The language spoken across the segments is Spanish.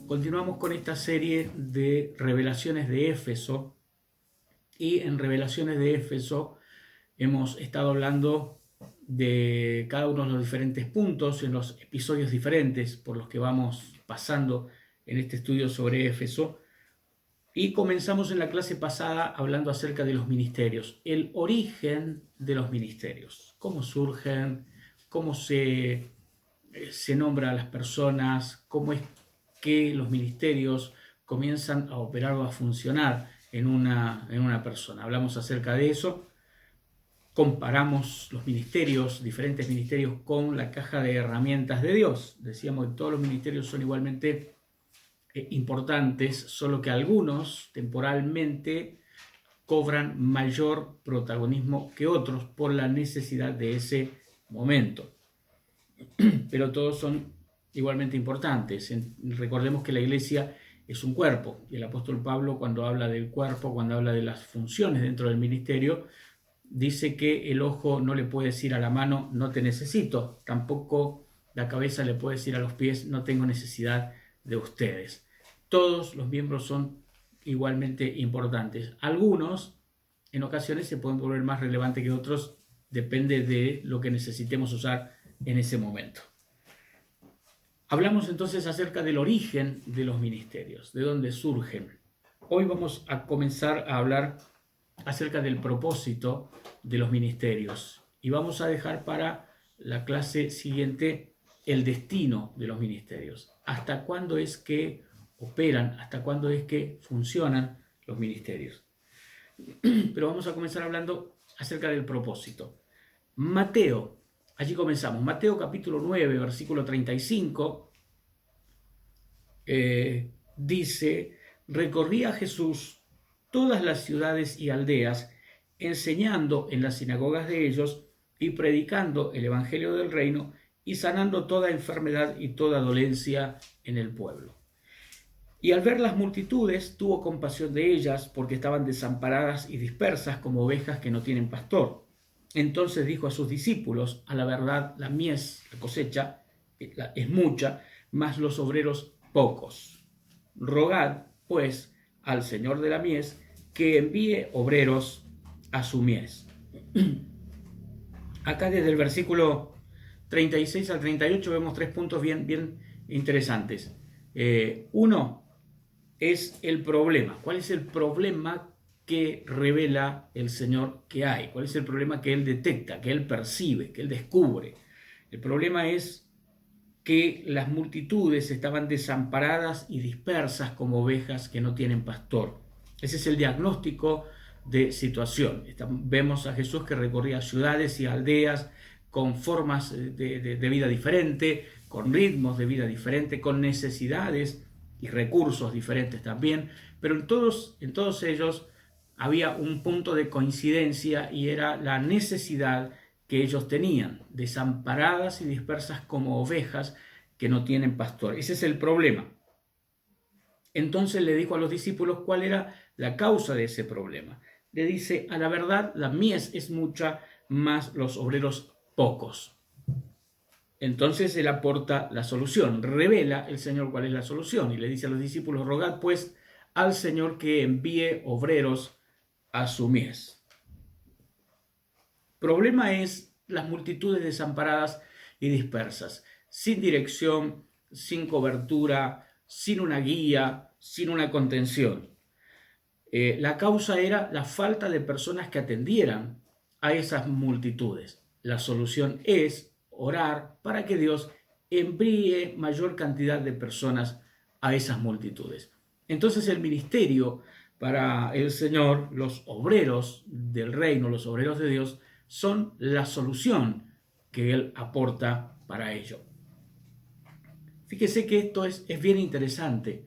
Continuamos con esta serie de revelaciones de Éfeso y en revelaciones de Éfeso hemos estado hablando de cada uno de los diferentes puntos en los episodios diferentes por los que vamos pasando en este estudio sobre Éfeso, y comenzamos en la clase pasada hablando acerca de los ministerios, el origen de los ministerios, cómo surgen, cómo se nombra a las personas, cómo es que los ministerios comienzan a operar o a funcionar en una persona. Hablamos acerca de eso, comparamos los ministerios, diferentes ministerios, con la caja de herramientas de Dios. Decíamos que todos los ministerios son igualmente importantes, solo que algunos temporalmente cobran mayor protagonismo que otros por la necesidad de ese momento. Pero todos son igualmente importantes. Recordemos que la iglesia es un cuerpo, y el apóstol Pablo, cuando habla del cuerpo, cuando habla de las funciones dentro del ministerio, dice que el ojo no le puede decir a la mano no te necesito, tampoco la cabeza le puede decir a los pies no tengo necesidad de ustedes. Todos los miembros son igualmente importantes. Algunos en ocasiones se pueden volver más relevantes que otros, depende de lo que necesitemos usar en ese momento. Hablamos entonces acerca del origen de los ministerios, de dónde surgen. Hoy vamos a comenzar a hablar acerca del propósito de los ministerios y vamos a dejar para la clase siguiente el destino de los ministerios. ¿Hasta cuándo es que operan? ¿Hasta cuándo es que funcionan los ministerios? Pero vamos a comenzar hablando acerca del propósito. Mateo. Allí comenzamos. Mateo capítulo 9, versículo 35, dice, recorría Jesús todas las ciudades y aldeas, enseñando en las sinagogas de ellos y predicando el evangelio del reino y sanando toda enfermedad y toda dolencia en el pueblo. Y al ver las multitudes, tuvo compasión de ellas, porque estaban desamparadas y dispersas como ovejas que no tienen pastor. Entonces dijo a sus discípulos, a la verdad, la mies, la cosecha, es mucha, mas los obreros pocos. Rogad, pues, al Señor de la mies, que envíe obreros a su mies. Acá desde el versículo 36 al 38 vemos tres puntos bien interesantes. Uno es el problema. ¿Cuál es el problema que revela el Señor que hay? ¿Cuál es el problema que Él detecta, que Él percibe, que Él descubre? El problema es que las multitudes estaban desamparadas y dispersas como ovejas que no tienen pastor. Ese es el diagnóstico de situación. Vemos a Jesús que recorría ciudades y aldeas con formas de vida diferente, con ritmos de vida diferente, con necesidades y recursos diferentes también, pero en todos ellos había un punto de coincidencia y era la necesidad que ellos tenían, desamparadas y dispersas como ovejas que no tienen pastor. Ese es el problema. Entonces le dijo a los discípulos cuál era la causa de ese problema. Le dice, a la verdad, la mies es mucha, mas los obreros pocos. Entonces él aporta la solución, revela el Señor cuál es la solución y le dice a los discípulos, rogad pues al Señor que envíe obreros a su mies. Problema es las multitudes desamparadas y dispersas, sin dirección, sin cobertura, sin una guía, sin una contención. La causa era la falta de personas que atendieran a esas multitudes. La solución es orar para que Dios envíe mayor cantidad de personas a esas multitudes. Entonces el ministerio para el Señor, los obreros del reino, los obreros de Dios, son la solución que Él aporta para ello. Fíjese que esto es bien interesante,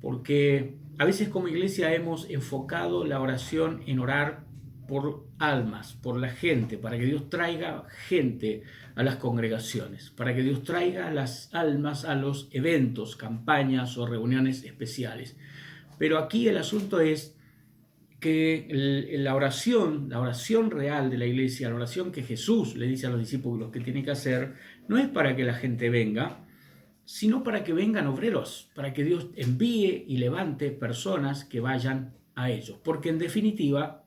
porque a veces como iglesia hemos enfocado la oración en orar por almas, por la gente, para que Dios traiga gente a las congregaciones, para que Dios traiga las almas a los eventos, campañas o reuniones especiales. Pero aquí el asunto es que la oración real de la iglesia, la oración que Jesús le dice a los discípulos que tienen que hacer, no es para que la gente venga, sino para que vengan obreros, para que Dios envíe y levante personas que vayan a ellos. Porque en definitiva,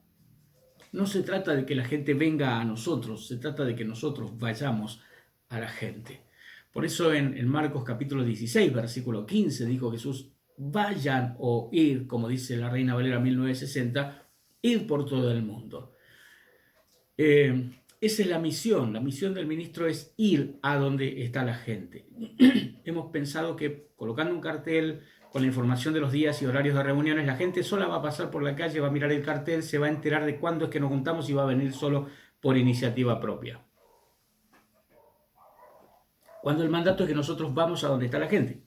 no se trata de que la gente venga a nosotros, se trata de que nosotros vayamos a la gente. Por eso en Marcos capítulo 16, versículo 15, dijo Jesús, vayan o ir, como dice la Reina Valera 1960, ir por todo el mundo. Esa es la misión del ministro es ir a donde está la gente. Hemos pensado que colocando un cartel con la información de los días y horarios de reuniones, la gente sola va a pasar por la calle, va a mirar el cartel, se va a enterar de cuándo es que nos juntamos y va a venir solo por iniciativa propia. Cuando el mandato es que nosotros vamos a donde está la gente.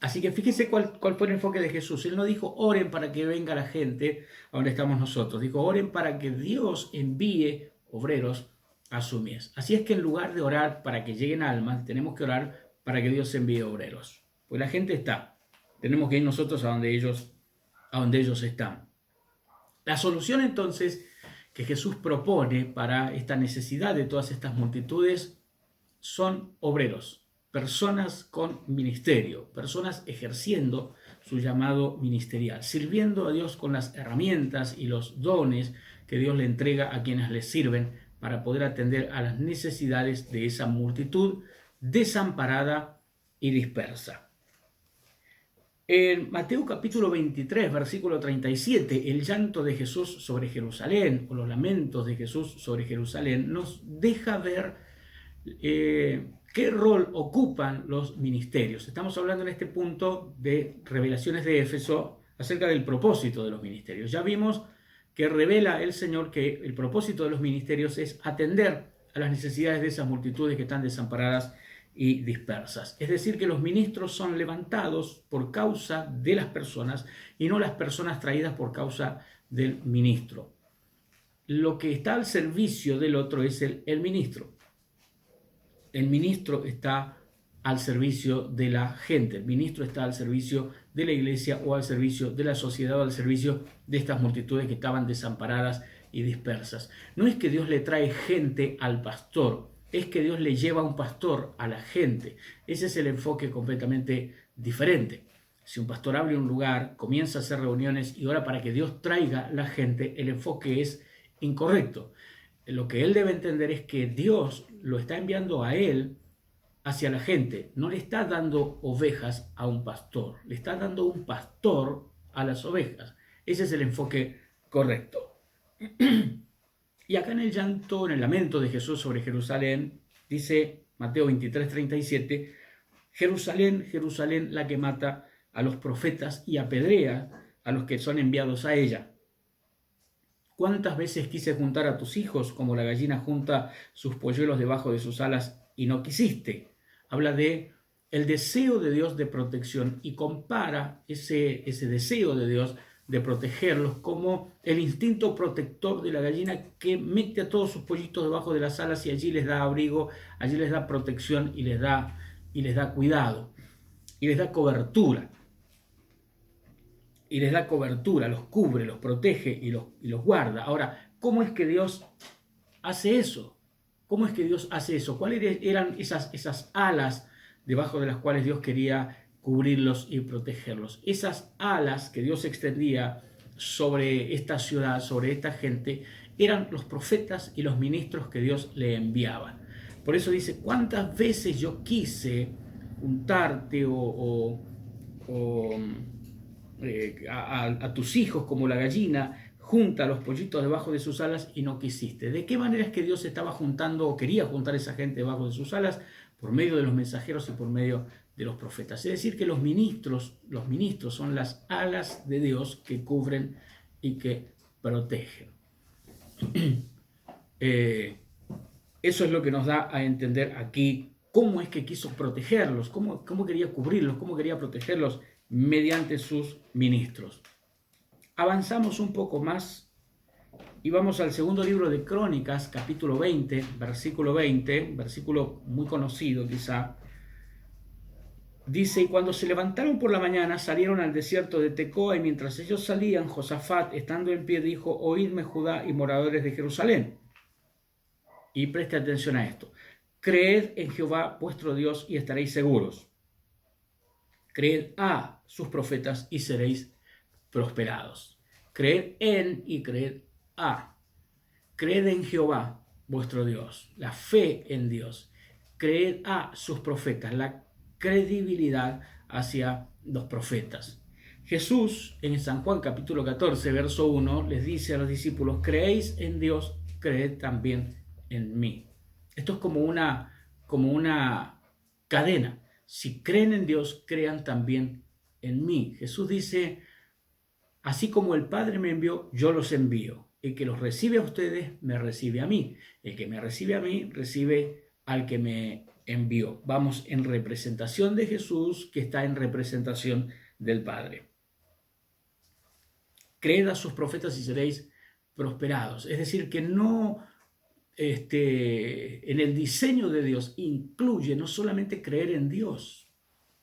Así que fíjese cuál fue el enfoque de Jesús. Él no dijo, oren para que venga la gente a donde estamos nosotros. Dijo, oren para que Dios envíe obreros a su mies. Así es que en lugar de orar para que lleguen almas, tenemos que orar para que Dios envíe obreros. Pues la gente está. Tenemos que ir nosotros a donde ellos están. La solución entonces que Jesús propone para esta necesidad de todas estas multitudes son obreros. Personas con ministerio, personas ejerciendo su llamado ministerial, sirviendo a Dios con las herramientas y los dones que Dios le entrega a quienes le sirven para poder atender a las necesidades de esa multitud desamparada y dispersa. En Mateo capítulo 23, versículo 37, el llanto de Jesús sobre Jerusalén, o los lamentos de Jesús sobre Jerusalén, nos deja ver qué rol ocupan los ministerios. Estamos hablando en este punto de Revelaciones de Éfeso acerca del propósito de los ministerios. Ya vimos que revela el Señor que el propósito de los ministerios es atender a las necesidades de esas multitudes que están desamparadas y dispersas. Es decir, que los ministros son levantados por causa de las personas y no las personas traídas por causa del ministro. Lo que está al servicio del otro es el ministro. El ministro está al servicio de la gente, el ministro está al servicio de la iglesia o al servicio de la sociedad o al servicio de estas multitudes que estaban desamparadas y dispersas. No es que Dios le trae gente al pastor, es que Dios le lleva un pastor a la gente. Ese es el enfoque completamente diferente. Si un pastor abre un lugar, comienza a hacer reuniones y ora para que Dios traiga la gente, el enfoque es incorrecto. Lo que él debe entender es que Dios lo está enviando a él hacia la gente. No le está dando ovejas a un pastor, le está dando un pastor a las ovejas. Ese es el enfoque correcto. Y acá en el llanto, en el lamento de Jesús sobre Jerusalén, dice Mateo 23, 37, Jerusalén, Jerusalén, la que mata a los profetas y apedrea a los que son enviados a ella. ¿Cuántas veces quise juntar a tus hijos como la gallina junta sus polluelos debajo de sus alas y no quisiste? Habla de el deseo de Dios de protección y compara ese deseo de Dios de protegerlos como el instinto protector de la gallina que mete a todos sus pollitos debajo de las alas y allí les da abrigo, allí les da protección y les da cuidado y les da cobertura. Y les da cobertura, los cubre, los protege y los guarda. Ahora, ¿cómo es que Dios hace eso? ¿Cómo es que Dios hace eso? ¿Cuáles eran esas alas debajo de las cuales Dios quería cubrirlos y protegerlos? Esas alas que Dios extendía sobre esta ciudad, sobre esta gente, eran los profetas y los ministros que Dios le enviaba. Por eso dice, ¿cuántas veces yo quise juntarte a tus hijos como la gallina junta a los pollitos debajo de sus alas y no quisiste? ¿De qué manera es que Dios estaba juntando o quería juntar a esa gente debajo de sus alas? Por medio de los mensajeros y por medio de los profetas. Es decir, que los ministros son las alas de Dios que cubren y que protegen. Eso es lo que nos da a entender aquí cómo es que quiso protegerlos, cómo quería cubrirlos, cómo quería protegerlos mediante sus ministros. Avanzamos un poco más y vamos al segundo libro de Crónicas, capítulo 20, versículo muy conocido quizá. Dice, y cuando se levantaron por la mañana, salieron al desierto de Tecoa, y mientras ellos salían, Josafat, estando en pie, dijo, oídme Judá y moradores de Jerusalén. Y preste atención a esto. Creed en Jehová vuestro Dios y estaréis seguros. Creed a sus profetas y seréis prosperados. Creed en y creed a. Creed en Jehová vuestro Dios, la fe en Dios. Creed a sus profetas, la credibilidad hacia los profetas. Jesús en San Juan capítulo 14, verso 1, les dice a los discípulos: creéis en Dios, creed también en mí. Esto es como una cadena. Si creen en Dios, crean también en mí. Jesús dice: así como el Padre me envió, yo los envío. El que los recibe a ustedes, me recibe a mí. El que me recibe a mí, recibe al que me envió. Vamos en representación de Jesús, que está en representación del Padre. Creed a sus profetas y seréis prosperados. Es decir, que no en el diseño de Dios incluye no solamente creer en Dios,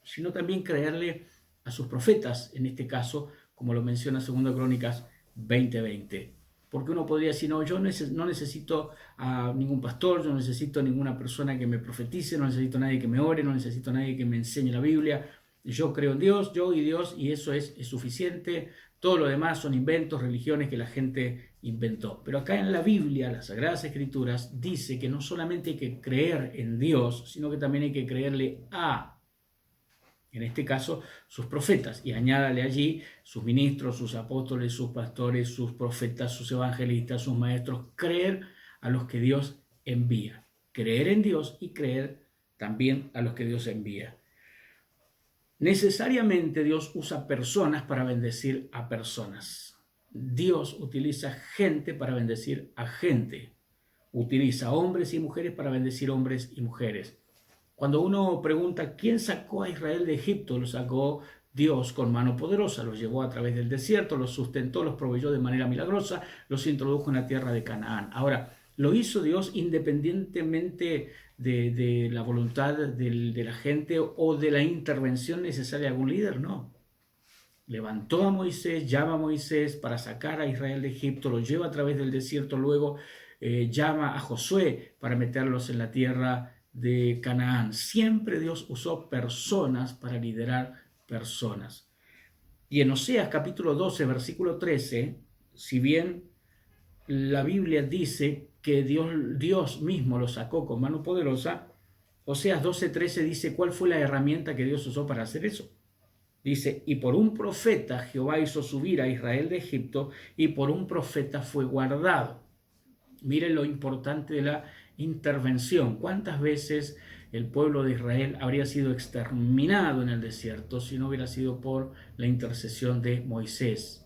sino también creerle a sus profetas, en este caso, como lo menciona 2 Crónicas 20:20. Porque uno podría decir: no, yo no necesito a ningún pastor, yo no necesito a ninguna persona que me profetice, no necesito a nadie que me ore, no necesito a nadie que me enseñe la Biblia. Yo creo en Dios, yo y Dios, y eso es suficiente. Todo lo demás son inventos, religiones que la gente inventó. Pero acá en la Biblia, las Sagradas Escrituras, dice que no solamente hay que creer en Dios, sino que también hay que creerle a, en este caso, sus profetas, y añádale allí sus ministros, sus apóstoles, sus pastores, sus profetas, sus evangelistas, sus maestros. Creer a los que Dios envía. Creer en Dios y creer también a los que Dios envía. Necesariamente Dios usa personas para bendecir a personas. Dios utiliza gente para bendecir a gente. Utiliza hombres y mujeres para bendecir hombres y mujeres. Cuando uno pregunta quién sacó a Israel de Egipto, lo sacó Dios con mano poderosa, los llevó a través del desierto, los sustentó, los proveyó de manera milagrosa, los introdujo en la tierra de Canaán. Ahora, lo hizo Dios independientemente de la voluntad de la gente o de la intervención necesaria de algún líder, no. Levantó a Moisés, llama a Moisés para sacar a Israel de Egipto, lo lleva a través del desierto, luego llama a Josué para meterlos en la tierra de Canaán. Siempre Dios usó personas para liderar personas. Y en Oseas capítulo 12, versículo 13, si bien la Biblia dice que Dios mismo lo sacó con mano poderosa, Oseas 12:13 dice cuál fue la herramienta que Dios usó para hacer eso. Dice: y por un profeta Jehová hizo subir a Israel de Egipto, y por un profeta fue guardado. Miren lo importante de la intervención. ¿Cuántas veces el pueblo de Israel habría sido exterminado en el desierto si no hubiera sido por la intercesión de Moisés?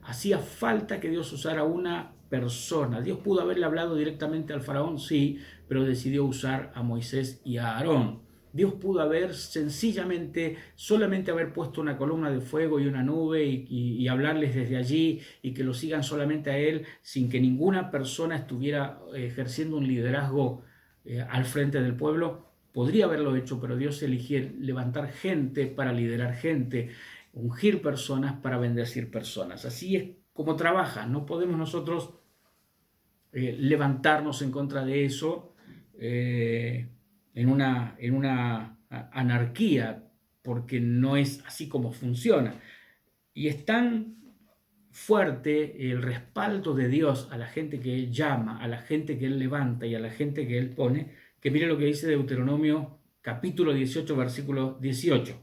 Hacía falta que Dios usara una persona. Dios pudo haberle hablado directamente al faraón, sí, pero decidió usar a Moisés y a Aarón. Dios pudo haber sencillamente, solamente haber puesto una columna de fuego y una nube y hablarles desde allí y que lo sigan solamente a Él sin que ninguna persona estuviera ejerciendo un liderazgo al frente del pueblo. Podría haberlo hecho, pero Dios eligió levantar gente para liderar gente, ungir personas para bendecir personas. Así es como trabaja. No podemos nosotros levantarnos en contra de eso en una anarquía, porque no es así como funciona. Y es tan fuerte el respaldo de Dios a la gente que Él llama, a la gente que Él levanta y a la gente que Él pone, que mire lo que dice Deuteronomio capítulo 18, versículo 18.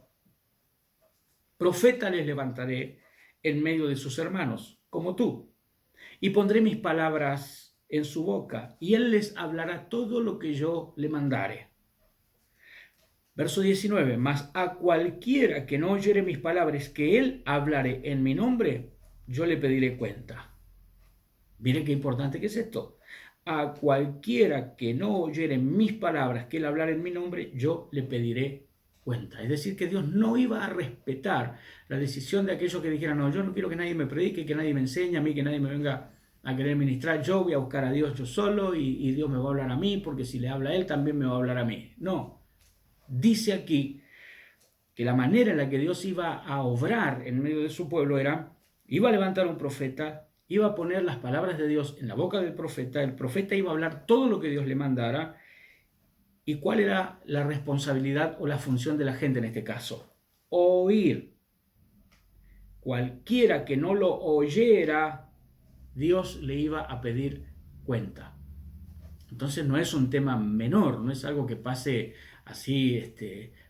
Profeta les levantaré en medio de sus hermanos, como tú, y pondré mis palabras en su boca, y él les hablará todo lo que yo le mandare. Verso 19, mas a cualquiera que no oyere mis palabras que él hablare en mi nombre, yo le pediré cuenta. Miren qué importante que es esto. A cualquiera que no oyere mis palabras que él hablare en mi nombre, yo le pediré cuenta. Es decir, que Dios no iba a respetar la decisión de aquellos que dijeran: no, yo no quiero que nadie me predique, que nadie me enseñe, a mí que nadie me venga a querer ministrar, yo voy a buscar a Dios yo solo y Dios me va a hablar a mí, porque si le habla a Él también me va a hablar a mí. No, dice aquí que la manera en la que Dios iba a obrar en medio de su pueblo era: iba a levantar un profeta, iba a poner las palabras de Dios en la boca del profeta, el profeta iba a hablar todo lo que Dios le mandara, ¿Y cuál era la responsabilidad o la función de la gente en este caso? Oír. Cualquiera que no lo oyera, Dios le iba a pedir cuenta. Entonces no es un tema menor, no es algo que pase así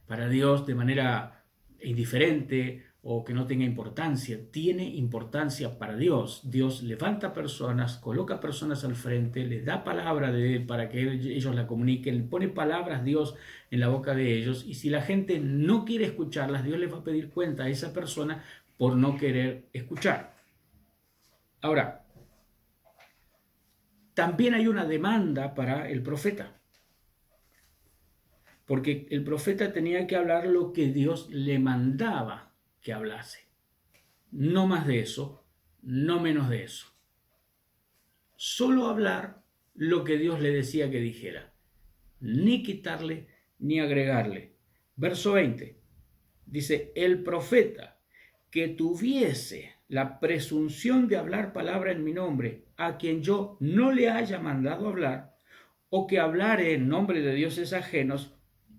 para Dios de manera indiferente o que no tenga importancia. Tiene importancia para Dios. Dios levanta personas, coloca personas al frente, les da palabra de Él para que ellos la comuniquen, pone palabras Dios en la boca de ellos, y si la gente no quiere escucharlas, Dios les va a pedir cuenta a esa persona por no querer escuchar. Ahora, también hay una demanda para el profeta, porque el profeta tenía que hablar lo que Dios le mandaba que hablase. No más de eso, no menos de eso. Solo hablar lo que Dios le decía que dijera, ni quitarle ni agregarle. Verso 20 dice: el profeta que tuviese la presunción de hablar palabra en mi nombre, a quien yo no le haya mandado hablar, o que hablare en nombre de dioses ajenos,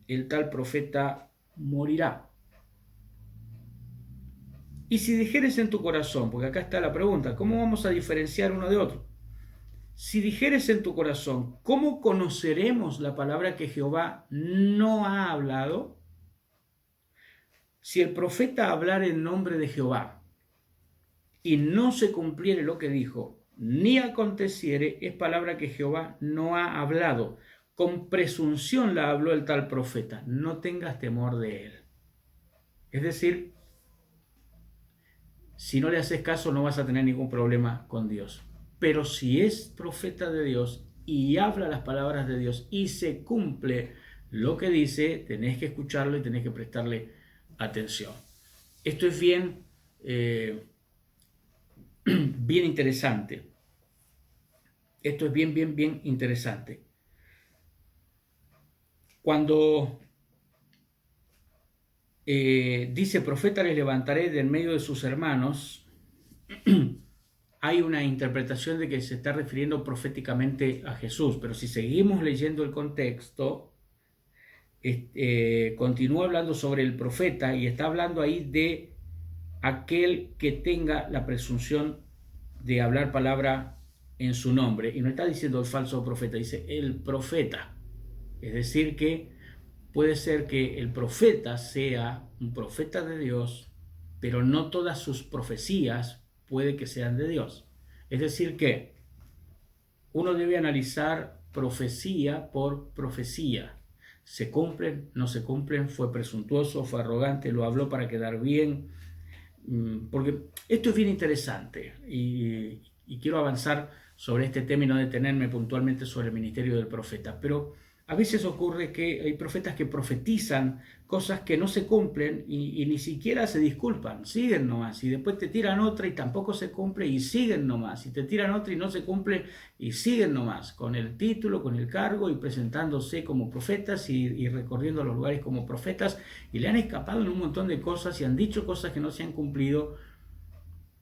el tal profeta morirá. Y si dijeres en tu corazón, porque acá está la pregunta, ¿cómo vamos a diferenciar uno de otro? Si dijeres en tu corazón, ¿cómo conoceremos la palabra que Jehová no ha hablado? Si el profeta hablara en nombre de Jehová y no se cumpliere lo que dijo, ni aconteciere, es palabra que Jehová no ha hablado. Con presunción la habló el tal profeta. No tengas temor de él. Es decir, si no le haces caso no vas a tener ningún problema con Dios. Pero si es profeta de Dios y habla las palabras de Dios y se cumple lo que dice, tenés que escucharlo y tenés que prestarle atención. Esto es bien interesante. Esto es bien interesante. Cuando dice: profeta les levantaré de en medio de sus hermanos, hay una interpretación de que se está refiriendo proféticamente a Jesús, pero si seguimos leyendo el contexto, continúa hablando sobre el profeta y está hablando ahí de aquel que tenga la presunción de hablar palabra en su nombre, y no está diciendo el falso profeta, dice el profeta. Es decir, que puede ser que el profeta sea un profeta de Dios, pero no todas sus profecías puede que sean de Dios. Es decir, que uno debe analizar profecía por profecía. ¿Se cumplen? ¿No se cumplen? ¿Fue presuntuoso? ¿Fue arrogante? ¿Lo habló para quedar bien? Porque esto es bien interesante y quiero avanzar sobre este tema y no detenerme puntualmente sobre el ministerio del profeta. Pero a veces ocurre que hay profetas que profetizan cosas que no se cumplen y ni siquiera se disculpan, siguen nomás, y después te tiran otra y tampoco se cumple y siguen nomás, y te tiran otra y no se cumple y siguen nomás, con el título, con el cargo y presentándose como profetas y recorriendo los lugares como profetas, y le han escapado en un montón de cosas y han dicho cosas que no se han cumplido.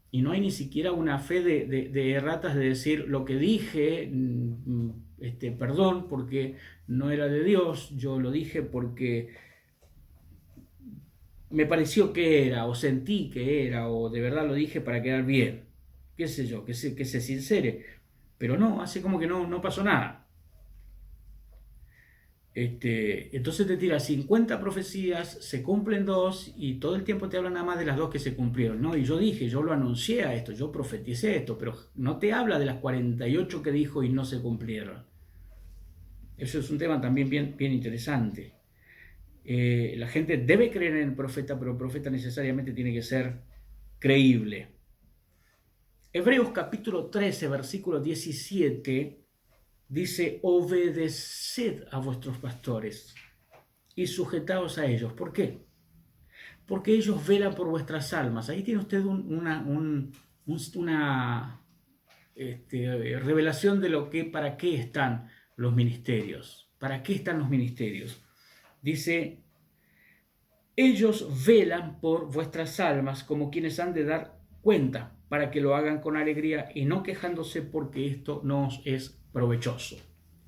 Y no hay ni siquiera una fe de erratas de decir lo que dije, perdón, porque no era de Dios, yo lo dije porque me pareció que era, o sentí que era, o de verdad lo dije para quedar bien, qué sé yo, que se sincere, pero no, hace como que no pasó nada. Entonces te tira 50 profecías, se cumplen 2 y todo el tiempo te habla nada más de las 2 que se cumplieron, ¿no? Y yo dije, yo lo anuncié a esto, yo profeticé esto, pero no te habla de las 48 que dijo y no se cumplieron. Eso es un tema también bien interesante. La gente debe creer en el profeta, pero el profeta necesariamente tiene que ser creíble. Hebreos capítulo 13, versículo 17... dice: obedeced a vuestros pastores y sujetaos a ellos. ¿Por qué? Porque ellos velan por vuestras almas. Ahí tiene usted una revelación de para qué están los ministerios. ¿Para qué están los ministerios? Dice: ellos velan por vuestras almas como quienes han de dar cuenta, para que lo hagan con alegría y no quejándose, porque esto no os es provechoso.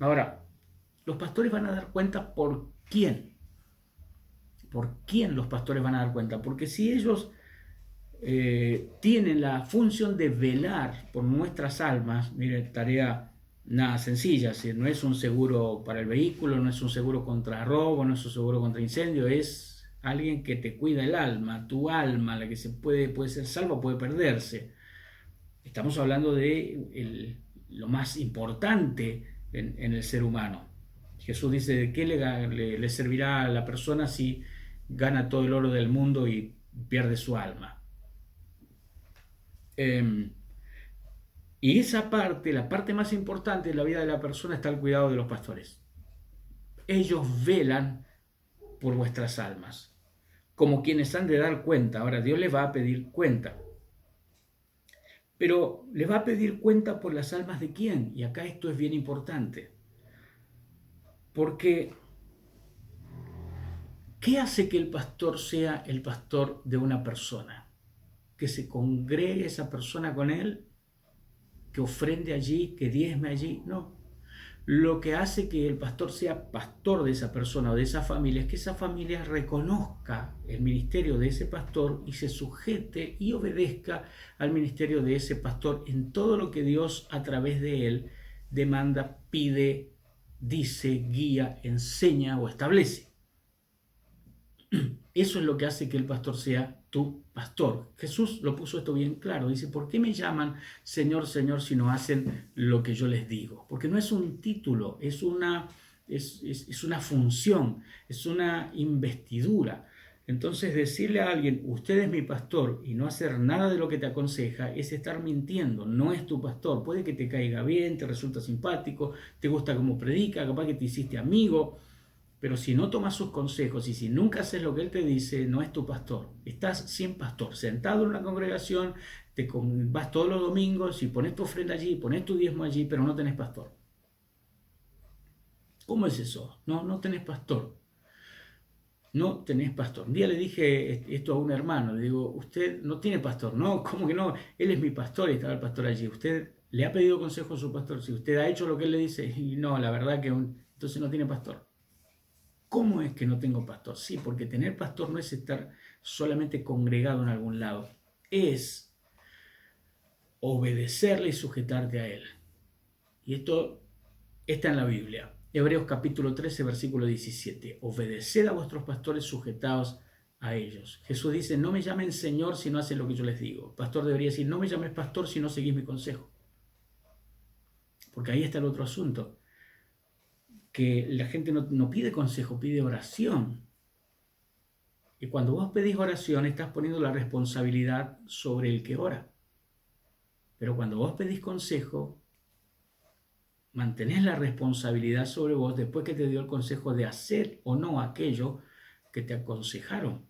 Ahora, Los pastores van a dar cuenta por quién. ¿Por quién los pastores van a dar cuenta? Porque si ellos tienen la función de velar por nuestras almas, mire, tarea nada sencilla, si no es un seguro para el vehículo, no es un seguro contra robo, no es un seguro contra incendio, es alguien que te cuida el alma, tu alma, la que puede ser salva, puede perderse. Estamos hablando de lo más importante en el ser humano. Jesús dice, ¿de qué le servirá a la persona si gana todo el oro del mundo y pierde su alma? Y esa parte, la parte más importante de la vida de la persona, está al cuidado de los pastores. Ellos velan por vuestras almas, como quienes han de dar cuenta. Ahora, Dios les va a pedir cuenta. Pero les va a pedir cuenta por las almas de quién. Y acá esto es bien importante. Porque, ¿qué hace que el pastor sea el pastor de una persona? Que se congregue esa persona con él, que ofrende allí, que diezme allí. No. Lo que hace que el pastor sea pastor de esa persona o de esa familia es que esa familia reconozca el ministerio de ese pastor y se sujete y obedezca al ministerio de ese pastor en todo lo que Dios a través de él demanda, pide, dice, guía, enseña o establece. Eso es lo que hace que el pastor sea tu pastor. Jesús lo puso esto bien claro. Dice, ¿por qué me llaman Señor, Señor si no hacen lo que yo les digo? Porque no es un título, es una función, es una investidura. Entonces decirle a alguien, usted es mi pastor, y no hacer nada de lo que te aconseja, es estar mintiendo, no es tu pastor. Puede que te caiga bien, te resulta simpático, te gusta cómo predica, capaz que te hiciste amigo, pero si no tomas sus consejos y si nunca haces lo que él te dice, no es tu pastor. Estás sin pastor, sentado en una congregación, vas todos los domingos y pones tu ofrenda allí, pones tu diezmo allí, pero no tenés pastor. ¿Cómo es eso? No tenés pastor. No tenés pastor. Un día le dije esto a un hermano, le digo, usted no tiene pastor. No, ¿cómo que no? Él es mi pastor y estaba el pastor allí. ¿Usted le ha pedido consejo a su pastor? Si usted ha hecho lo que él le dice, y no, la verdad que entonces no tiene pastor. ¿Cómo es que no tengo pastor? Sí, porque tener pastor no es estar solamente congregado en algún lado, es obedecerle y sujetarte a él. Y esto está en la Biblia. Hebreos capítulo 13, versículo 17. Obedeced a vuestros pastores, sujetados a ellos. Jesús dice, no me llamen Señor si no hacen lo que yo les digo. Pastor debería decir, no me llames pastor si no seguís mi consejo. Porque ahí está el otro asunto. Que la gente no pide consejo, pide oración. Y cuando vos pedís oración, estás poniendo la responsabilidad sobre el que ora. Pero cuando vos pedís consejo, mantenés la responsabilidad sobre vos después que te dio el consejo de hacer o no aquello que te aconsejaron.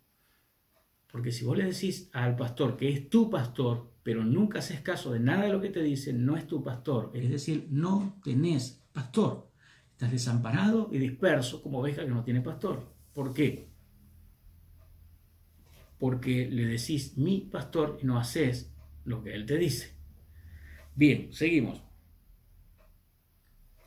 Porque si vos le decís al pastor que es tu pastor, pero nunca haces caso de nada de lo que te dice, no es tu pastor. Es decir, no tenés pastor. Estás desamparado y disperso como oveja que no tiene pastor. ¿Por qué? Porque le decís mi pastor y no haces lo que él te dice. Bien, seguimos.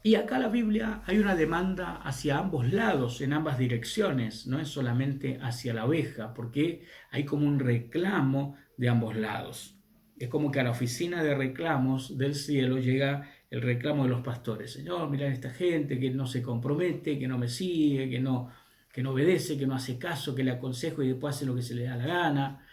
Y acá la Biblia hay una demanda hacia ambos lados, en ambas direcciones, no es solamente hacia la oveja, porque hay como un reclamo de ambos lados. Es como que a la oficina de reclamos del cielo llega el reclamo de los pastores. Señor, mirá esta gente que no se compromete, que no me sigue, que no obedece, que no hace caso, que le aconsejo y después hace lo que se le da la gana.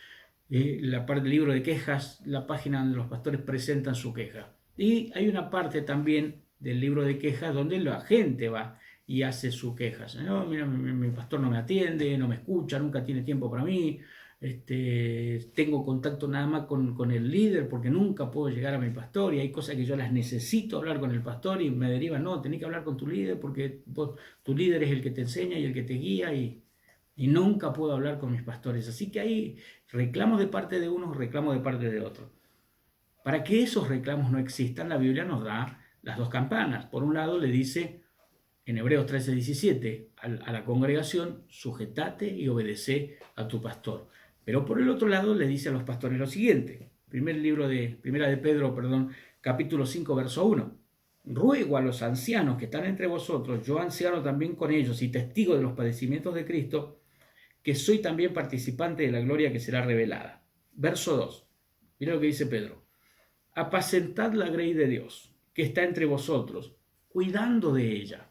La parte del libro de quejas, la página donde los pastores presentan su queja. Y hay una parte también del libro de quejas donde la gente va y hace su queja. No, mira, mi pastor no me atiende, no me escucha, nunca tiene tiempo para mí. Tengo contacto nada más con el líder porque nunca puedo llegar a mi pastor y hay cosas que yo las necesito hablar con el pastor y me derivan, no, tenés que hablar con tu líder porque tu líder es el que te enseña y el que te guía y nunca puedo hablar con mis pastores. Así que hay reclamos de parte de unos, reclamos de parte de otros. Para que esos reclamos no existan, la Biblia nos da las dos campanas. Por un lado le dice en Hebreos 13:17 a la congregación, sujetate y obedece a tu pastor. Pero por el otro lado le dice a los pastores lo siguiente. Primera de Pedro, capítulo 5, verso 1. ruego a los ancianos que están entre vosotros, yo anciano también con ellos y testigo de los padecimientos de Cristo, que soy también participante de la gloria que será revelada. Verso 2. Mira lo que dice Pedro. Apacentad la grey de Dios, que está entre vosotros, cuidando de ella,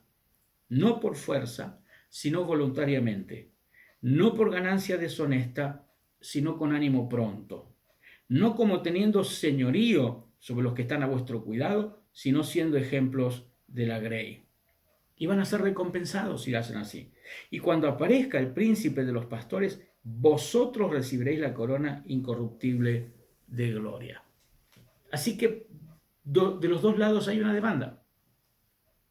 no por fuerza, sino voluntariamente, no por ganancia deshonesta, sino con ánimo pronto, no como teniendo señorío sobre los que están a vuestro cuidado, sino siendo ejemplos de la grey. Y van a ser recompensados si lo hacen así. Y cuando aparezca el príncipe de los pastores, vosotros recibiréis la corona incorruptible de gloria. Así que de los dos lados hay una demanda.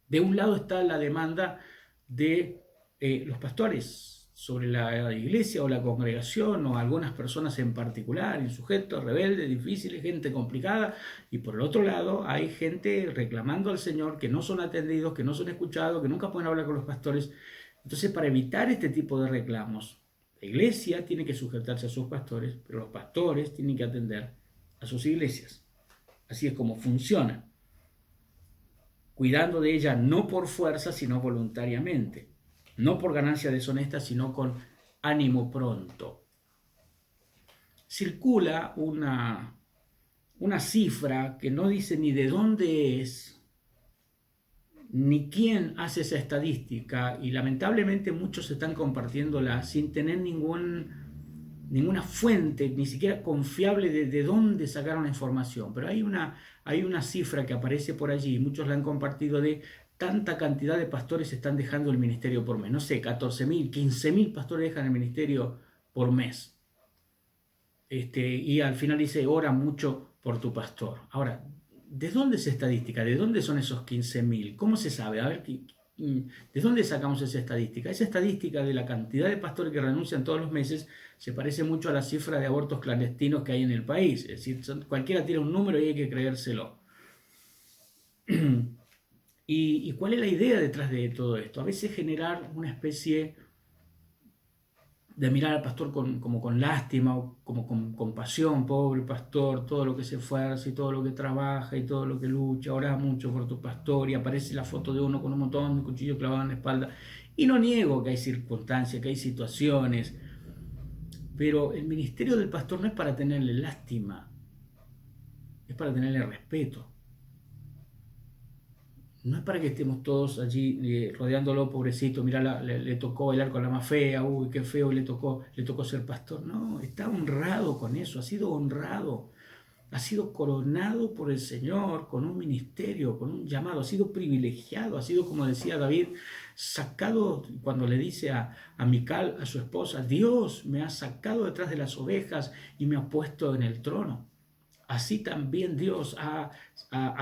De un lado está la demanda de los pastores sobre la iglesia o la congregación o algunas personas en particular, insujetos, rebeldes, difíciles, gente complicada. Y por el otro lado hay gente reclamando al Señor que no son atendidos, que no son escuchados, que nunca pueden hablar con los pastores. Entonces, para evitar este tipo de reclamos, la iglesia tiene que sujetarse a sus pastores, pero los pastores tienen que atender a sus iglesias. Así es como funciona, cuidando de ella no por fuerza, sino voluntariamente, no por ganancia deshonesta, sino con ánimo pronto. Circula una cifra que no dice ni de dónde es, ni quién hace esa estadística, y lamentablemente muchos están compartiéndola sin tener ninguna fuente, ni siquiera confiable de dónde sacaron la información. Pero hay una cifra que aparece por allí, muchos la han compartido, de tanta cantidad de pastores están dejando el ministerio por mes. No sé, 14.000, 15.000 pastores dejan el ministerio por mes. Y al final dice, ora mucho por tu pastor. Ahora, ¿de dónde es estadística? ¿De dónde son esos 15.000? ¿Cómo se sabe? A ver, ¿de dónde sacamos esa estadística? Esa estadística de la cantidad de pastores que renuncian todos los meses se parece mucho a la cifra de abortos clandestinos que hay en el país. Es decir, cualquiera tira un número y hay que creérselo. ¿Y cuál es la idea detrás de todo esto? A veces generar una especie de mirar al pastor como con lástima, o como con compasión, pobre pastor, todo lo que se esfuerza y todo lo que trabaja y todo lo que lucha, ora mucho por tu pastor, y aparece la foto de uno con un montón de cuchillos clavados en la espalda. Y no niego que hay circunstancias, que hay situaciones, pero el ministerio del pastor no es para tenerle lástima, es para tenerle respeto. No es para que estemos todos allí rodeándolo, pobrecito, mirá, le tocó bailar con la más fea, uy, qué feo le tocó ser pastor. No, está honrado con eso, ha sido honrado, ha sido coronado por el Señor con un ministerio, con un llamado, ha sido privilegiado, ha sido, como decía David, sacado, cuando le dice a Mical, a su esposa, Dios me ha sacado detrás de las ovejas y me ha puesto en el trono. Así también Dios ha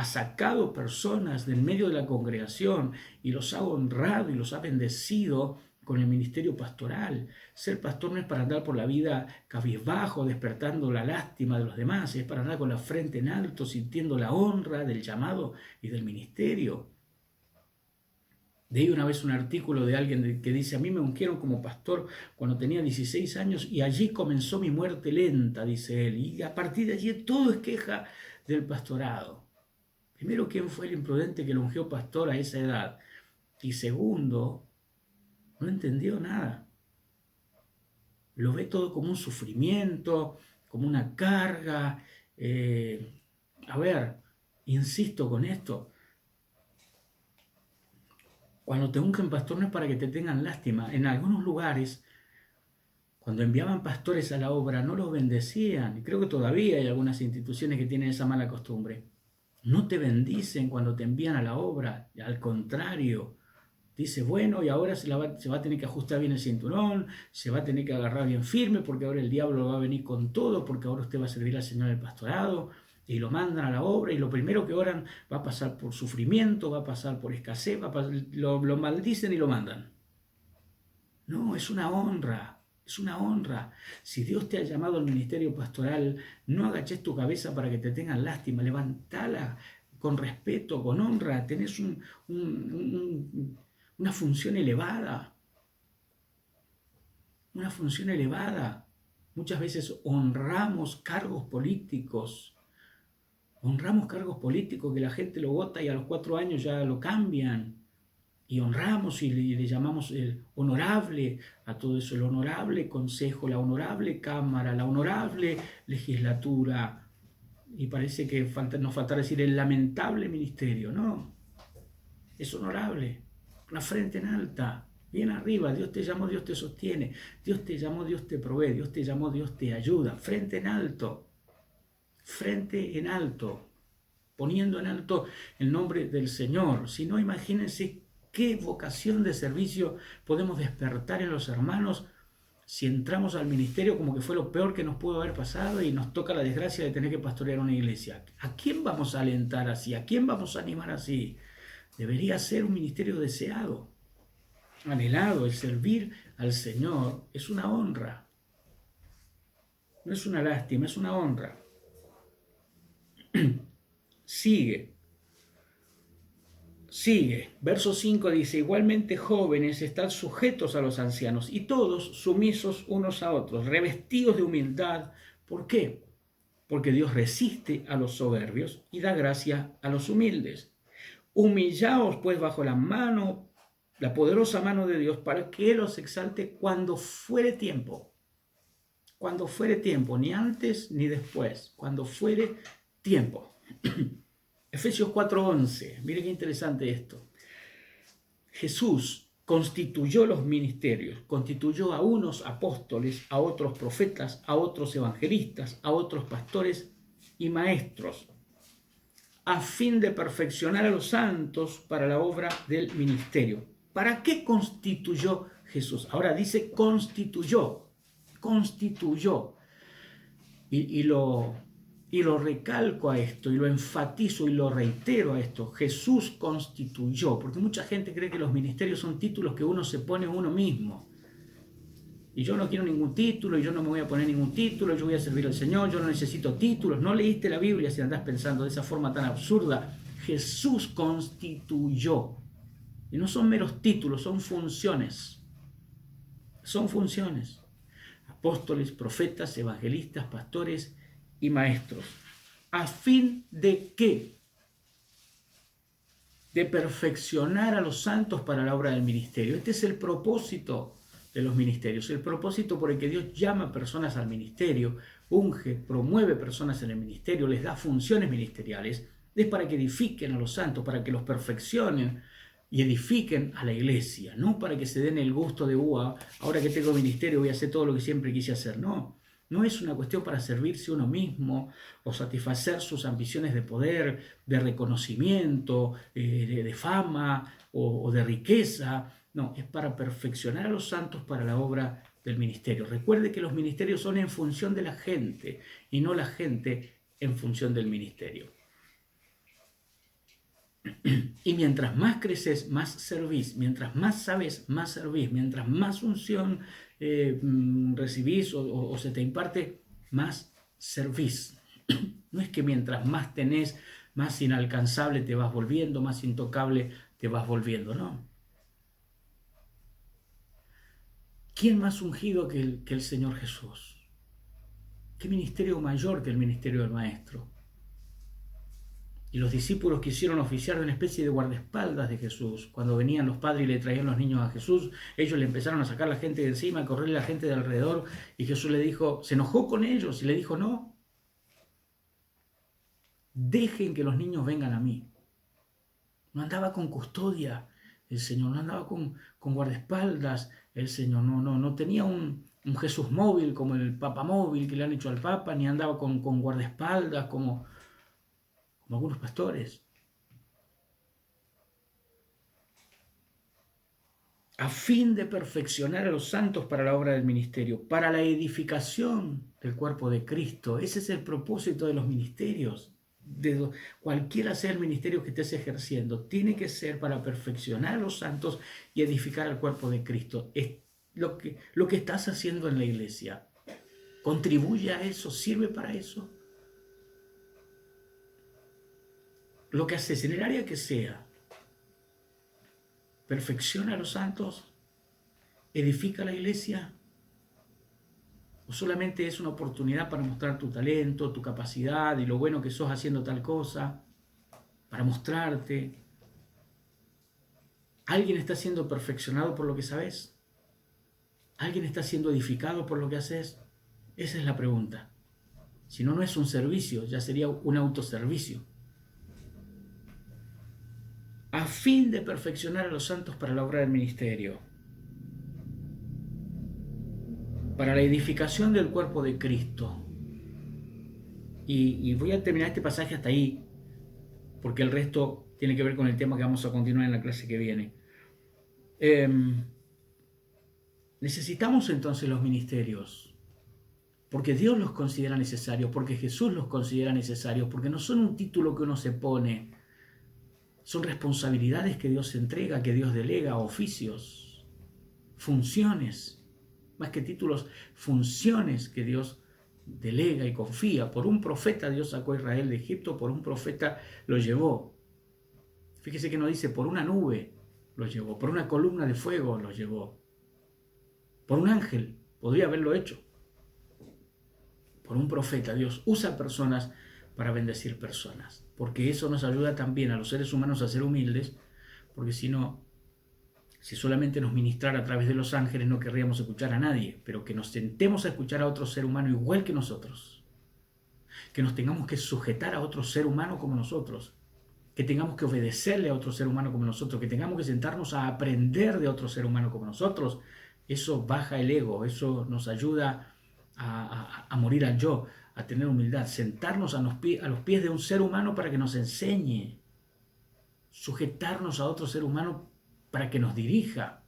sacado personas del medio de la congregación y los ha honrado y los ha bendecido con el ministerio pastoral. Ser pastor no es para andar por la vida cabizbajo, despertando la lástima de los demás, es para andar con la frente en alto, sintiendo la honra del llamado y del ministerio. Leí una vez un artículo de alguien que dice, a mí me ungieron como pastor cuando tenía 16 años y allí comenzó mi muerte lenta, dice él, y a partir de allí todo es queja del pastorado. Primero, ¿quién fue el imprudente que lo ungió pastor a esa edad? Y segundo, no entendió nada. Lo ve todo como un sufrimiento, como una carga. A ver, insisto con esto. Cuando te ungen pastor no es para que te tengan lástima. En algunos lugares, cuando enviaban pastores a la obra, no los bendecían. Y creo que todavía hay algunas instituciones que tienen esa mala costumbre. No te bendicen cuando te envían a la obra. Al contrario, dice, bueno, y ahora se va a tener que ajustar bien el cinturón, se va a tener que agarrar bien firme, porque ahora el diablo va a venir con todo, porque ahora usted va a servir al Señor el pastorado. Y lo mandan a la obra, y lo primero que oran va a pasar por sufrimiento, va a pasar por escasez, lo maldicen y lo mandan. No, es una honra, es una honra. Si Dios te ha llamado al ministerio pastoral, no agaches tu cabeza para que te tengan lástima, levantala con respeto, con honra, tenés una función elevada, una función elevada. Muchas veces honramos cargos políticos, Honramos cargos políticos que la gente lo vota y a los 4 años ya lo cambian. Y honramos y le llamamos el honorable a todo eso, el honorable consejo, la honorable cámara, la honorable legislatura. Y parece que nos falta decir el lamentable ministerio. No, es honorable, la frente en alta, bien arriba. Dios te llamó, Dios te sostiene. Dios te llamó, Dios te provee. Dios te llamó, Dios te ayuda. Frente en alto, frente en alto, poniendo en alto el nombre del Señor. Si no, imagínense qué vocación de servicio podemos despertar en los hermanos si entramos al ministerio como que fue lo peor que nos pudo haber pasado y nos toca la desgracia de tener que pastorear una iglesia. ¿A quién vamos a alentar así? ¿A quién vamos a animar así? Debería ser un ministerio deseado, anhelado. El servir al Señor es una honra. No es una lástima, es una honra. Sigue. Verso 5 dice, igualmente jóvenes están sujetos a los ancianos y todos sumisos unos a otros, revestidos de humildad. ¿Por qué? Porque Dios resiste a los soberbios y da gracia a los humildes. Humillaos pues bajo la poderosa mano de Dios, para que Él os exalte cuando fuere tiempo. Cuando fuere tiempo, ni antes ni después, cuando fuere tiempo. Efesios 4:11, mire qué interesante esto. Jesús constituyó los ministerios, constituyó a unos apóstoles, a otros profetas, a otros evangelistas, a otros pastores y maestros, a fin de perfeccionar a los santos para la obra del ministerio. ¿Para qué constituyó Jesús? Ahora dice constituyó. Y lo recalco a esto, y lo enfatizo y lo reitero a esto. Jesús constituyó, porque mucha gente cree que los ministerios son títulos que uno se pone uno mismo. Y yo no quiero ningún título, y yo no me voy a poner ningún título, yo voy a servir al Señor, yo no necesito títulos. No leíste la Biblia si andás pensando de esa forma tan absurda. Jesús constituyó. Y no son meros títulos, son funciones. Son funciones. Apóstoles, profetas, evangelistas, pastores y maestros. ¿A fin de qué? De perfeccionar a los santos para la obra del ministerio. Este es el propósito de los ministerios, el propósito por el que Dios llama personas al ministerio, unge, promueve personas en el ministerio, les da funciones ministeriales, es para que edifiquen a los santos, para que los perfeccionen y edifiquen a la iglesia, no para que se den el gusto de, ahora que tengo ministerio voy a hacer todo lo que siempre quise hacer. No es una cuestión para servirse uno mismo o satisfacer sus ambiciones de poder, de reconocimiento, de fama o de riqueza. No, es para perfeccionar a los santos para la obra del ministerio. Recuerde que los ministerios son en función de la gente y no la gente en función del ministerio. Y mientras más creces, más servís. Mientras más sabes, más servís. Mientras más unción recibís o se te imparte, más servís. No es que mientras más tenés, más inalcanzable te vas volviendo, más intocable te vas volviendo, no. ¿Quién más ungido que el Señor Jesús? ¿Qué ministerio mayor que el ministerio del Maestro? Y los discípulos quisieron oficiar de una especie de guardaespaldas de Jesús. Cuando venían los padres y le traían los niños a Jesús, ellos le empezaron a sacar la gente de encima, a correrle la gente de alrededor, y Jesús le dijo, se enojó con ellos y le dijo, no, dejen que los niños vengan a mí. No andaba con custodia el Señor, no andaba con guardaespaldas el Señor, no tenía un Jesús móvil como el Papa móvil que le han hecho al Papa, ni andaba con guardaespaldas como algunos pastores. A fin de perfeccionar a los santos para la obra del ministerio, para la edificación del cuerpo de Cristo. Ese es el propósito de los ministerios. De cualquiera sea el ministerio que estés ejerciendo, tiene que ser para perfeccionar a los santos y edificar al cuerpo de Cristo. Es lo que estás haciendo en la iglesia. ¿Contribuye a eso? ¿Sirve para eso? Lo que haces en el área que sea, perfecciona a los santos, edifica la iglesia. ¿O solamente es una oportunidad para mostrar tu talento, tu capacidad y lo bueno que sos haciendo tal cosa? Para mostrarte. ¿Alguien está siendo perfeccionado por lo que sabes? ¿Alguien está siendo edificado por lo que haces? Esa es la pregunta. Si no, no es un servicio, ya sería un autoservicio. A fin de perfeccionar a los santos para la obra del ministerio, para la edificación del cuerpo de Cristo. Y voy a terminar este pasaje hasta ahí, porque el resto tiene que ver con el tema que vamos a continuar en la clase que viene. Necesitamos entonces los ministerios, porque Dios los considera necesarios, porque Jesús los considera necesarios, porque no son un título que uno se pone, son responsabilidades que Dios entrega, que Dios delega, oficios, funciones, más que títulos, funciones que Dios delega y confía. Por un profeta Dios sacó a Israel de Egipto, por un profeta lo llevó. Fíjese que no dice por una nube lo llevó, por una columna de fuego lo llevó, por un ángel podría haberlo hecho. Por un profeta Dios usa personas para bendecir personas, porque eso nos ayuda también a los seres humanos a ser humildes, porque si no, si solamente nos ministrara a través de los ángeles no querríamos escuchar a nadie, pero que nos sentemos a escuchar a otro ser humano igual que nosotros, que nos tengamos que sujetar a otro ser humano como nosotros, que tengamos que obedecerle a otro ser humano como nosotros, que tengamos que sentarnos a aprender de otro ser humano como nosotros. Eso baja el ego, eso nos ayuda a morir al yo, a tener humildad, sentarnos a los pies de un ser humano para que nos enseñe, sujetarnos a otro ser humano para que nos dirija.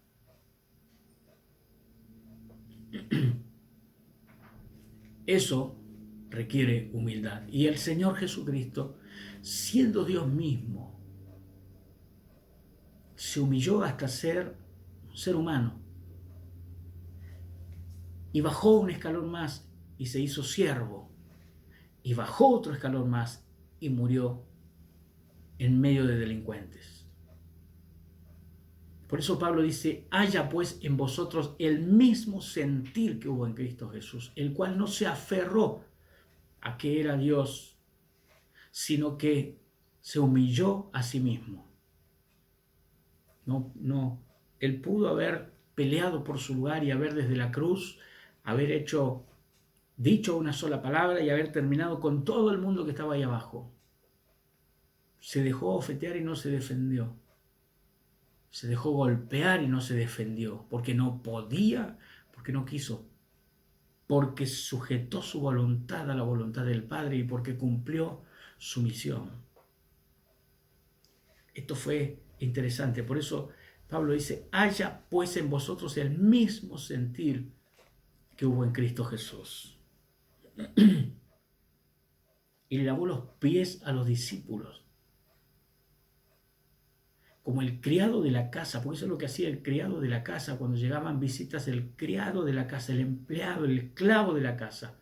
Eso requiere humildad. Y el Señor Jesucristo, siendo Dios mismo, se humilló hasta ser un ser humano. Y bajó un escalón más y se hizo siervo. Y bajó otro escalón más y murió en medio de delincuentes. Por eso Pablo dice, haya pues en vosotros el mismo sentir que hubo en Cristo Jesús, el cual no se aferró a que era Dios, sino que se humilló a sí mismo. No, él pudo haber peleado por su lugar y haber desde la cruz, haber dicho una sola palabra y haber terminado con todo el mundo que estaba ahí abajo. Se dejó ofetear y no se defendió. Se dejó golpear y no se defendió, porque no podía, porque no quiso, porque sujetó su voluntad a la voluntad del Padre y porque cumplió su misión. Esto fue interesante, por eso Pablo dice, haya pues en vosotros el mismo sentir que hubo en Cristo Jesús. Y le lavó los pies a los discípulos, como el criado de la casa, porque eso es lo que hacía el criado de la casa cuando llegaban visitas, el criado de la casa, el empleado, el esclavo de la casa,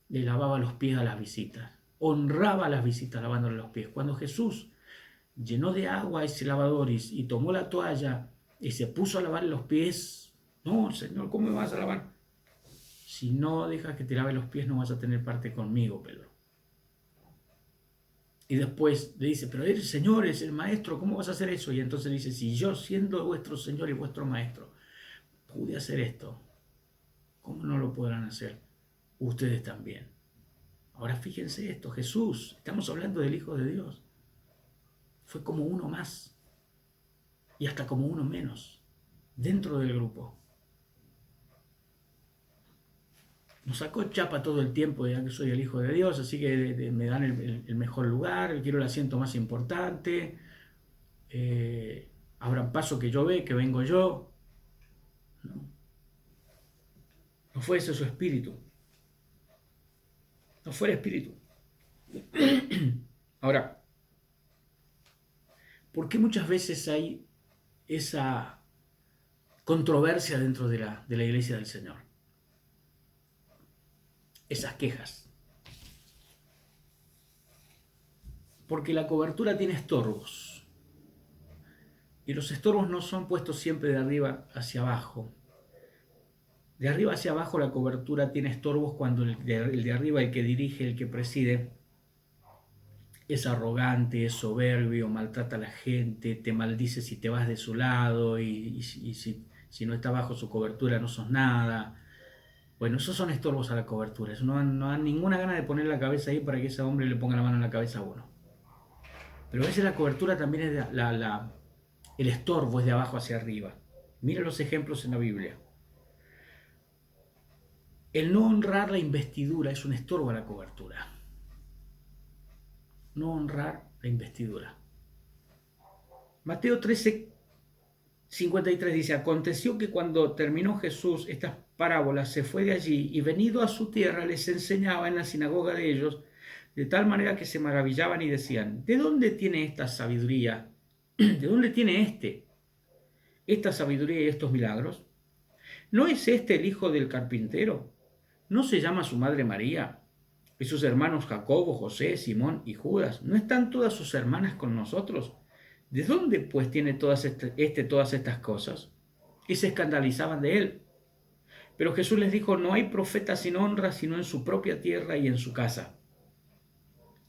le lavaba los pies a las visitas, honraba a las visitas lavándole los pies. Cuando Jesús llenó de agua ese lavador y tomó la toalla y se puso a lavar los pies, no, Señor, ¿cómo me vas a lavar? Si no dejas que te lave los pies no vas a tener parte conmigo, Pedro. Y después le dice, pero eres Señor, eres el Maestro, ¿cómo vas a hacer eso? Y entonces dice, si yo siendo vuestro Señor y vuestro Maestro pude hacer esto, ¿cómo no lo podrán hacer ustedes también? Ahora fíjense esto, Jesús, estamos hablando del Hijo de Dios, fue como uno más y hasta como uno menos dentro del grupo. Nos sacó chapa todo el tiempo, ya que soy el Hijo de Dios, así que me dan el mejor lugar, quiero el asiento más importante, abran paso que yo ve, que vengo yo. No fue ese su espíritu. No fue el espíritu. Ahora, ¿por qué muchas veces hay esa controversia dentro de la iglesia del Señor? Esas quejas. Porque la cobertura tiene estorbos. Y los estorbos no son puestos siempre de arriba hacia abajo. De arriba hacia abajo la cobertura tiene estorbos cuando el de arriba, el que dirige, el que preside, es arrogante, es soberbio, maltrata a la gente, te maldice si te vas de su lado y si no está bajo su cobertura no sos nada. Bueno, esos son estorbos a la cobertura. Eso no dan ninguna gana de poner la cabeza ahí para que ese hombre le ponga la mano en la cabeza a uno. Pero a veces la cobertura también es el estorbo es de abajo hacia arriba. Mira los ejemplos en la Biblia. El no honrar la investidura es un estorbo a la cobertura. No honrar la investidura. Mateo 13:53 dice: aconteció que cuando terminó Jesús estas parábolas, se fue de allí y venido a su tierra les enseñaba en la sinagoga de ellos, de tal manera que se maravillaban y decían: ¿de dónde tiene esta sabiduría? ¿De dónde tiene esta sabiduría y estos milagros? ¿No es este el hijo del carpintero? ¿No se llama su madre María? ¿Y sus hermanos Jacobo, José, Simón y Judas? ¿No están todas sus hermanas con nosotros? ¿De dónde pues tiene todas estas cosas? Y se escandalizaban de él. Pero Jesús les dijo: no hay profeta sin honra sino en su propia tierra y en su casa.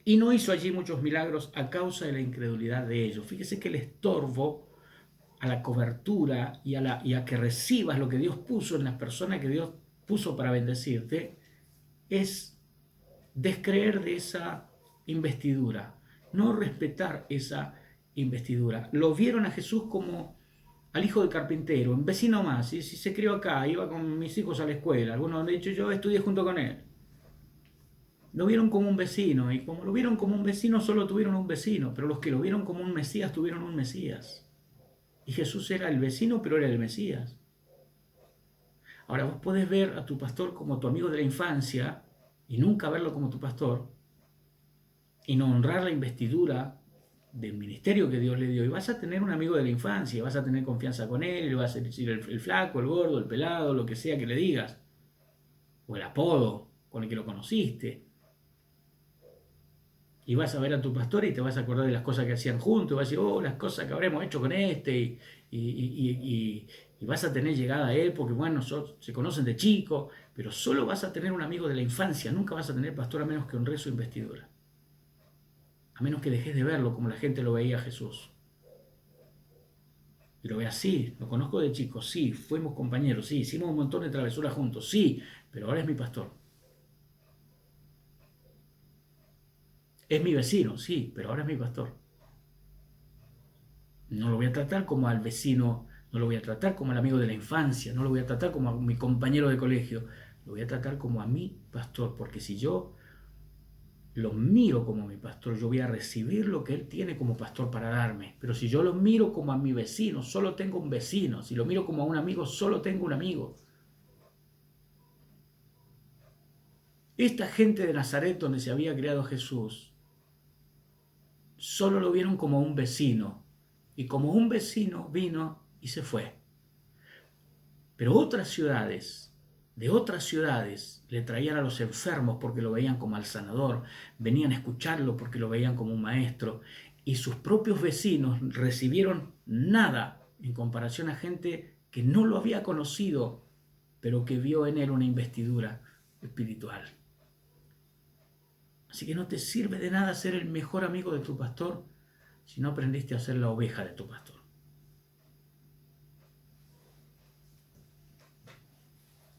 Y no hizo allí muchos milagros a causa de la incredulidad de ellos. Fíjese que el estorbo a la cobertura y a que recibas lo que Dios puso en las personas que Dios puso para bendecirte es descreer de esa investidura, no respetar esa investidura. Lo vieron a Jesús como al hijo del carpintero, un vecino más. Si se crió acá, iba con mis hijos a la escuela, algunos han dicho yo estudié junto con él. Lo vieron como un vecino, y como lo vieron como un vecino, solo tuvieron un vecino, pero los que lo vieron como un Mesías tuvieron un Mesías. Y Jesús era el vecino, pero era el Mesías. Ahora vos podés ver a tu pastor como tu amigo de la infancia y nunca verlo como tu pastor y no honrar la investidura del ministerio que Dios le dio. Y vas a tener un amigo de la infancia, vas a tener confianza con él, le vas a decir el flaco, el gordo, el pelado, lo que sea que le digas, o el apodo con el que lo conociste. Y vas a ver a tu pastor y te vas a acordar de las cosas que hacían juntos, y vas a decir: oh, las cosas que habremos hecho con este, y vas a tener llegada a él, porque bueno, se conocen de chico, pero solo vas a tener un amigo de la infancia, nunca vas a tener pastor a menos que honres su investidura, a menos que dejes de verlo como la gente lo veía a Jesús. Y lo ve así: lo conozco de chico, sí, fuimos compañeros, sí, hicimos un montón de travesuras juntos, sí, pero ahora es mi pastor. Es mi vecino, sí, pero ahora es mi pastor. No lo voy a tratar como al vecino, no lo voy a tratar como al amigo de la infancia, no lo voy a tratar como a mi compañero de colegio, lo voy a tratar como a mi pastor, porque si yo lo miro como mi pastor, yo voy a recibir lo que él tiene como pastor para darme. Pero si yo lo miro como a mi vecino, solo tengo un vecino. Si lo miro como a un amigo, solo tengo un amigo. Esta gente de Nazaret, donde se había criado Jesús, solo lo vieron como un vecino. Y como un vecino vino y se fue. Pero de otras ciudades, le traían a los enfermos porque lo veían como al sanador, venían a escucharlo porque lo veían como un maestro, y sus propios vecinos recibieron nada en comparación a gente que no lo había conocido, pero que vio en él una investidura espiritual. Así que no te sirve de nada ser el mejor amigo de tu pastor si no aprendiste a ser la oveja de tu pastor.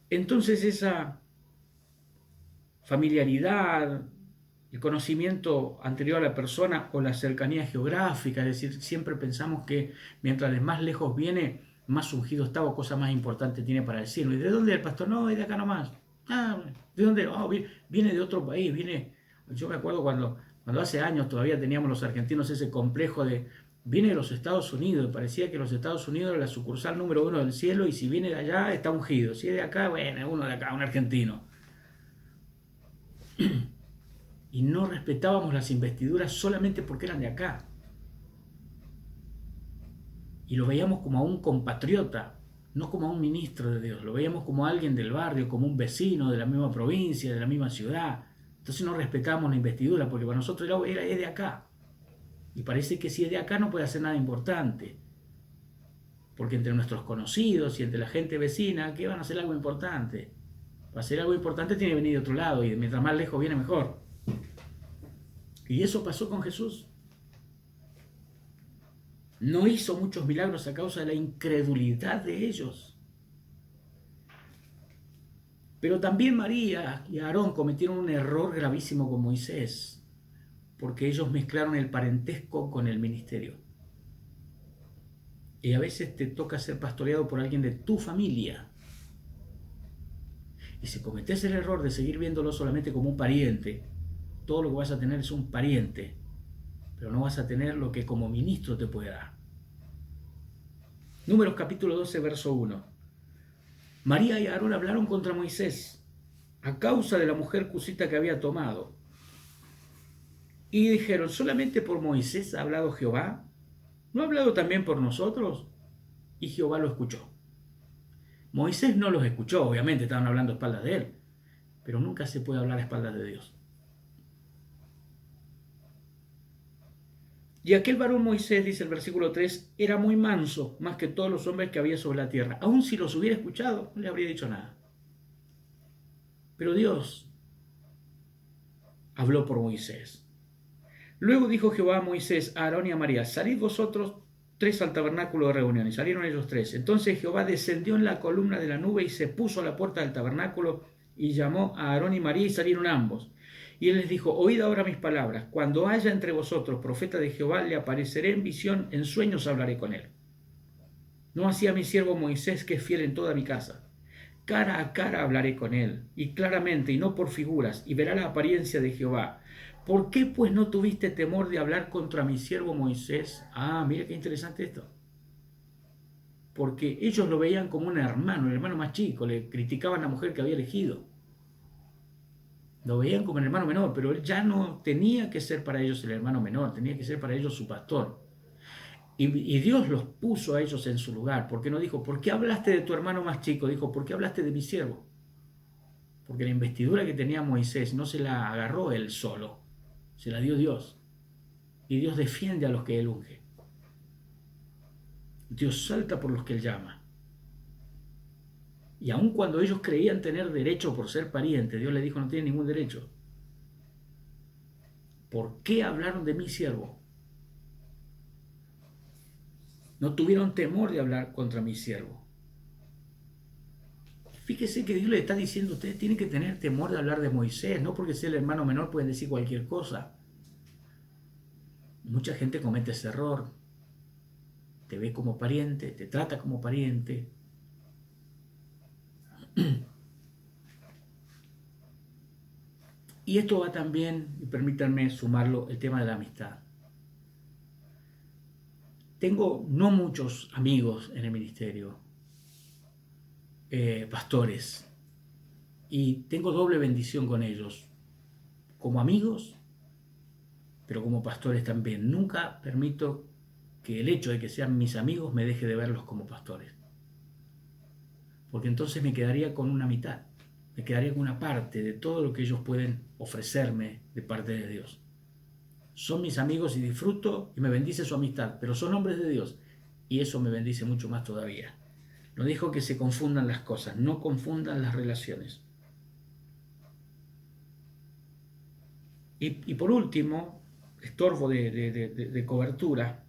Entonces esa familiaridad, el conocimiento anterior a la persona o la cercanía geográfica, es decir, siempre pensamos que mientras más lejos viene, más ungido está o cosa más importante tiene para decirlo. ¿Y de dónde es el pastor? No, es de acá nomás. Ah, ¿de dónde? Oh, viene de otro país, Yo me acuerdo cuando hace años todavía teníamos los argentinos ese complejo de viene de los Estados Unidos, y parecía que los Estados Unidos era la sucursal número 1 del cielo, y si viene de allá está ungido, si es de acá, bueno, es uno de acá, un argentino. Y no respetábamos las investiduras solamente porque eran de acá. Y lo veíamos como a un compatriota, no como a un ministro de Dios, lo veíamos como a alguien del barrio, como un vecino de la misma provincia, de la misma ciudad. Entonces no respetábamos la investidura, porque para nosotros es de acá. Y parece que si es de acá no puede hacer nada importante. Porque entre nuestros conocidos y entre la gente vecina, ¿qué van a hacer algo importante? Para hacer algo importante tiene que venir de otro lado, y mientras más lejos viene mejor. Y eso pasó con Jesús. No hizo muchos milagros a causa de la incredulidad de ellos. Pero también María y Aarón cometieron un error gravísimo con Moisés, porque ellos mezclaron el parentesco con el ministerio. Y a veces te toca ser pastoreado por alguien de tu familia. Y si cometes el error de seguir viéndolo solamente como un pariente, todo lo que vas a tener es un pariente, pero no vas a tener lo que como ministro te puede dar. Números capítulo 12, verso 1. María y Aarón hablaron contra Moisés a causa de la mujer cusita que había tomado. Y dijeron, ¿solamente por Moisés ha hablado Jehová? ¿No ha hablado también por nosotros? Y Jehová lo escuchó. Moisés no los escuchó, obviamente estaban hablando a espaldas de él, pero nunca se puede hablar a espaldas de Dios. Y aquel varón Moisés, dice el versículo 3, era muy manso, más que todos los hombres que había sobre la tierra. Aun si los hubiera escuchado, no le habría dicho nada. Pero Dios habló por Moisés. Luego dijo Jehová a Moisés, a Aarón y a María, salid vosotros 3 al tabernáculo de reunión. Y salieron ellos 3. Entonces Jehová descendió en la columna de la nube y se puso a la puerta del tabernáculo y llamó a Aarón y María y salieron ambos. Y él les dijo, oíd ahora mis palabras. Cuando haya entre vosotros profeta de Jehová, le apareceré en visión, en sueños hablaré con él. No así a mi siervo Moisés, que es fiel en toda mi casa. Cara a cara hablaré con él, y claramente, y no por figuras, y verá la apariencia de Jehová. ¿Por qué pues no tuviste temor de hablar contra mi siervo Moisés? Ah, mira qué interesante esto. Porque ellos lo veían como un hermano, el hermano más chico, le criticaban a la mujer que había elegido. Lo veían como el hermano menor, pero él ya no tenía que ser para ellos el hermano menor, tenía que ser para ellos su pastor. Y Dios los puso a ellos en su lugar, porque no dijo, ¿por qué hablaste de tu hermano más chico? Dijo, ¿por qué hablaste de mi siervo? Porque la investidura que tenía Moisés no se la agarró él solo, se la dio Dios. Y Dios defiende a los que él unge. Dios salta por los que él llama. Y aun cuando ellos creían tener derecho por ser parientes, Dios les dijo, no tienen ningún derecho. ¿Por qué hablaron de mi siervo? No tuvieron temor de hablar contra mi siervo. Fíjese que Dios le está diciendo, ustedes tienen que tener temor de hablar de Moisés, no porque sea el hermano menor pueden decir cualquier cosa. Mucha gente comete ese error. Te ve como pariente, te trata como pariente. Y esto va también, y permítanme sumarlo, el tema de la amistad. Tengo no muchos amigos en el ministerio, pastores, y tengo doble bendición con ellos, como amigos, pero como pastores también. Nunca permito que el hecho de que sean mis amigos me deje de verlos como pastores, porque entonces me quedaría con una mitad, me quedaría con una parte de todo lo que ellos pueden ofrecerme de parte de Dios. Son mis amigos y disfruto y me bendice su amistad, pero son hombres de Dios y eso me bendice mucho más todavía. No dijo que se confundan las cosas, no confundan las relaciones. Y por último, estorbo de cobertura,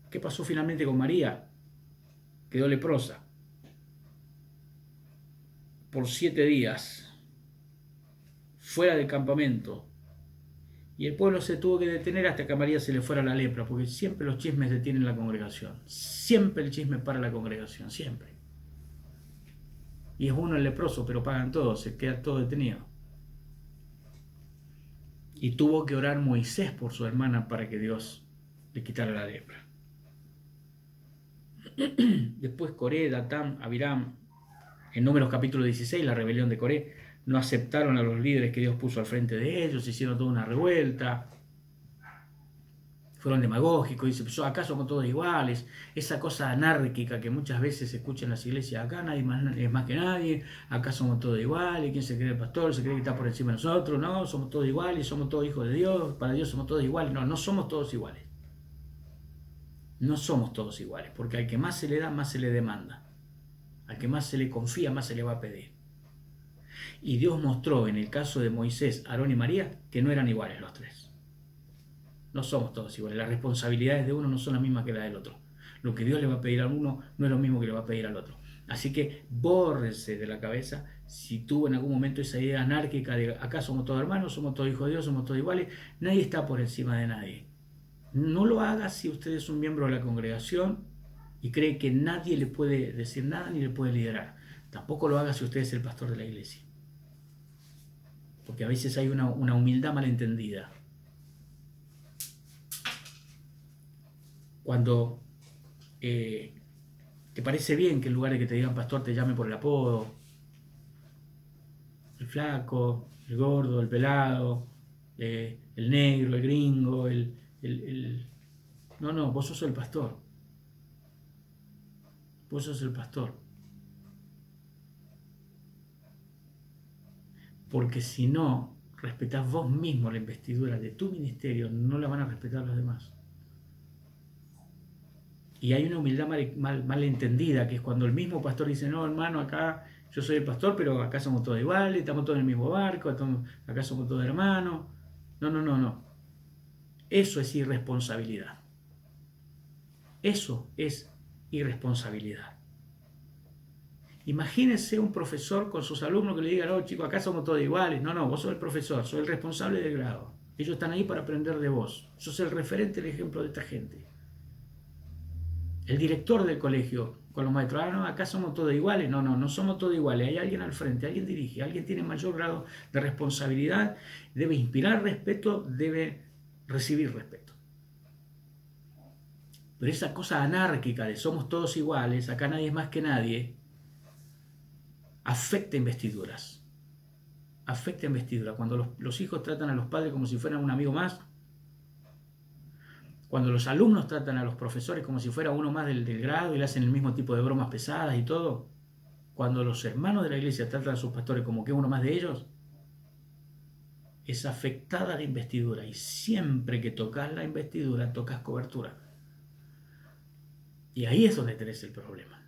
¿qué pasó finalmente con María? Quedó leprosa por 7 días, fuera del campamento. Y el pueblo se tuvo que detener hasta que a María se le fuera la lepra, porque siempre los chismes detienen la congregación. Siempre el chisme para la congregación, siempre. Y es uno el leproso, pero pagan todos, se queda todo detenido. Y tuvo que orar Moisés por su hermana para que Dios le quitara la lepra. Después Coré, Datán, Abiram, en Números capítulo 16, la rebelión de Coré, no aceptaron a los líderes que Dios puso al frente de ellos, hicieron toda una revuelta, fueron demagógicos, dicen, pues acá somos todos iguales, esa cosa anárquica que muchas veces se escucha en las iglesias, acá nadie es más que nadie, acá somos todos iguales, ¿quién se cree el pastor? Se cree que está por encima de nosotros, no, somos todos iguales, somos todos hijos de Dios, para Dios somos todos iguales, no, no somos todos iguales. No somos todos iguales, porque al que más se le da, más se le demanda. Al que más se le confía, más se le va a pedir. Y Dios mostró en el caso de Moisés, Aarón y María que no eran iguales los tres. No somos todos iguales. Las responsabilidades de uno no son las mismas que las del otro. Lo que Dios le va a pedir a uno no es lo mismo que le va a pedir al otro. Así que bórrense de la cabeza si tuvo en algún momento esa idea anárquica de acá somos todos hermanos, somos todos hijos de Dios, somos todos iguales. Nadie está por encima de nadie. No lo haga si usted es un miembro de la congregación y cree que nadie le puede decir nada ni le puede liderar. Tampoco lo haga si usted es el pastor de la iglesia. Porque a veces hay una humildad malentendida. Cuando te parece bien que en lugar de que te digan pastor te llame por el apodo, el flaco, el gordo, el pelado, el negro, el gringo, No, vos sos el pastor. Vos sos el pastor. Porque si no respetás vos mismo la investidura de tu ministerio, no la van a respetar los demás. Y hay una humildad mal entendida, que es cuando el mismo pastor dice, no, hermano, acá yo soy el pastor, pero acá somos todos iguales, estamos todos en el mismo barco, acá somos todos hermanos. No. Eso es irresponsabilidad. Eso es irresponsabilidad. Imagínense un profesor con sus alumnos que le diga, no, chicos, acá somos todos iguales. No, vos sos el profesor, sos el responsable del grado. Ellos están ahí para aprender de vos. Sos el referente, el ejemplo de esta gente. El director del colegio con los maestros, no, acá somos todos iguales. No somos todos iguales. Hay alguien al frente, alguien dirige, alguien tiene mayor grado de responsabilidad, debe inspirar respeto, debe recibir respeto. Pero esa cosa anárquica de somos todos iguales, acá nadie es más que nadie, afecta investiduras. Afecta investiduras. Cuando los hijos tratan a los padres como si fueran un amigo más, cuando los alumnos tratan a los profesores como si fuera uno más del grado y le hacen el mismo tipo de bromas pesadas y todo, cuando los hermanos de la iglesia tratan a sus pastores como que uno más de ellos, es afectada la investidura. Y siempre que tocas la investidura, tocas cobertura. Y ahí es donde tenés el problema.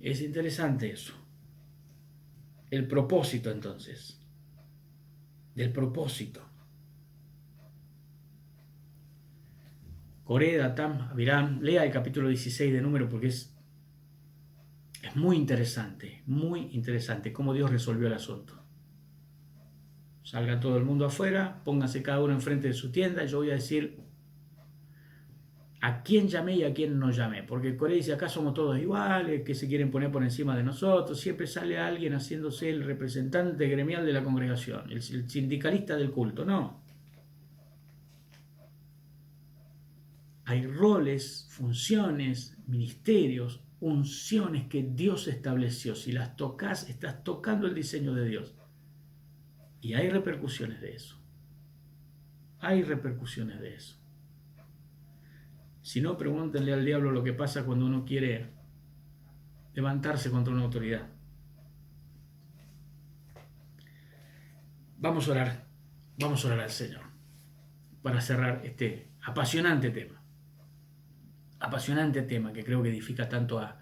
Es interesante eso. El propósito, entonces. Del propósito. Coré, Datán, Abiram, lea el capítulo 16 de Números porque es muy interesante cómo Dios resolvió el asunto. Salga todo el mundo afuera, pónganse cada uno enfrente de su tienda y yo voy a decir a quién llamé y a quién no llamé, porque Coré dice acá somos todos iguales, que se quieren poner por encima de nosotros, siempre sale alguien haciéndose el representante gremial de la congregación, el sindicalista del culto. No, hay roles, funciones, ministerios, unciones que Dios estableció. Si las tocas, estás tocando el diseño de Dios. Y hay repercusiones de eso. Hay repercusiones de eso. Si no, pregúntenle al diablo lo que pasa cuando uno quiere levantarse contra una autoridad. Vamos a orar al Señor para cerrar este apasionante tema que creo que edifica tanto a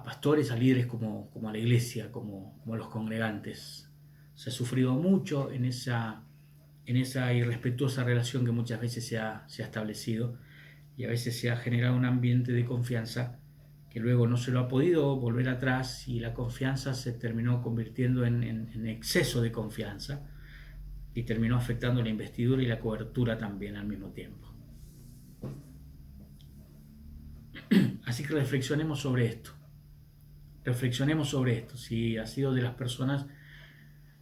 pastores, a líderes como a la iglesia, como a los congregantes. Se ha sufrido mucho en esa irrespetuosa relación que muchas veces se ha establecido, y a veces se ha generado un ambiente de confianza que luego no se lo ha podido volver atrás, y la confianza se terminó convirtiendo en exceso de confianza y terminó afectando la investidura y la cobertura también al mismo tiempo. Así que reflexionemos sobre esto. Si has sido de las personas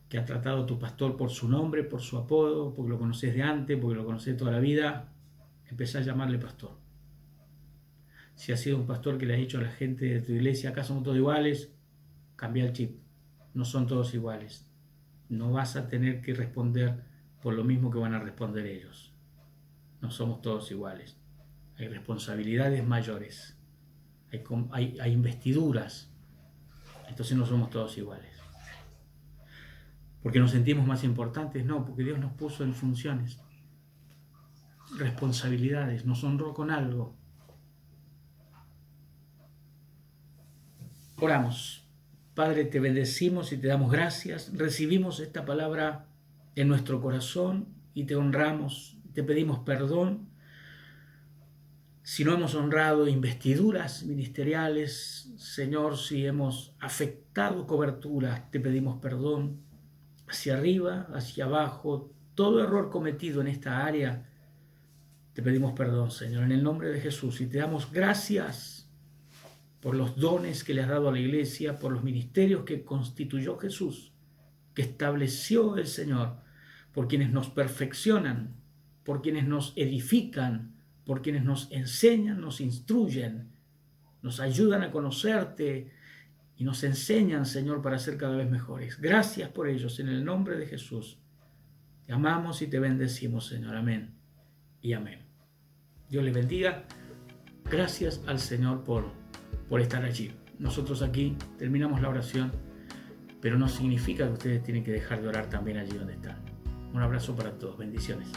que ha tratado a tu pastor por su nombre, por su apodo, porque lo conoces de antes, porque lo conoces toda la vida, empezá a llamarle pastor. Si has sido un pastor que le ha dicho a la gente de tu iglesia, acá somos todos iguales, cambia el chip. No son todos iguales. No vas a tener que responder por lo mismo que van a responder ellos. No somos todos iguales. Hay responsabilidades mayores. Hay investiduras. Entonces no somos todos iguales. ¿Porque nos sentimos más importantes? No, porque Dios nos puso en funciones. responsabilidades, nos honró con algo. Oramos. Padre, te bendecimos y te damos gracias. Recibimos esta palabra en nuestro corazón y te honramos. Te pedimos perdón si no hemos honrado investiduras ministeriales. Señor, si hemos afectado coberturas, te pedimos perdón. Hacia arriba, hacia abajo, todo error cometido en esta área, te pedimos perdón, Señor, en el nombre de Jesús. Y te damos gracias por los dones que le has dado a la iglesia, por los ministerios que constituyó Jesús, que estableció el Señor, por quienes nos perfeccionan, por quienes nos edifican, por quienes nos enseñan, nos instruyen, nos ayudan a conocerte y nos enseñan, Señor, para ser cada vez mejores. Gracias por ellos, en el nombre de Jesús. Te amamos y te bendecimos, Señor. Amén y amén. Dios les bendiga. Gracias al Señor por estar allí. Nosotros aquí terminamos la oración, pero no significa que ustedes tienen que dejar de orar también allí donde están. Un abrazo para todos. Bendiciones.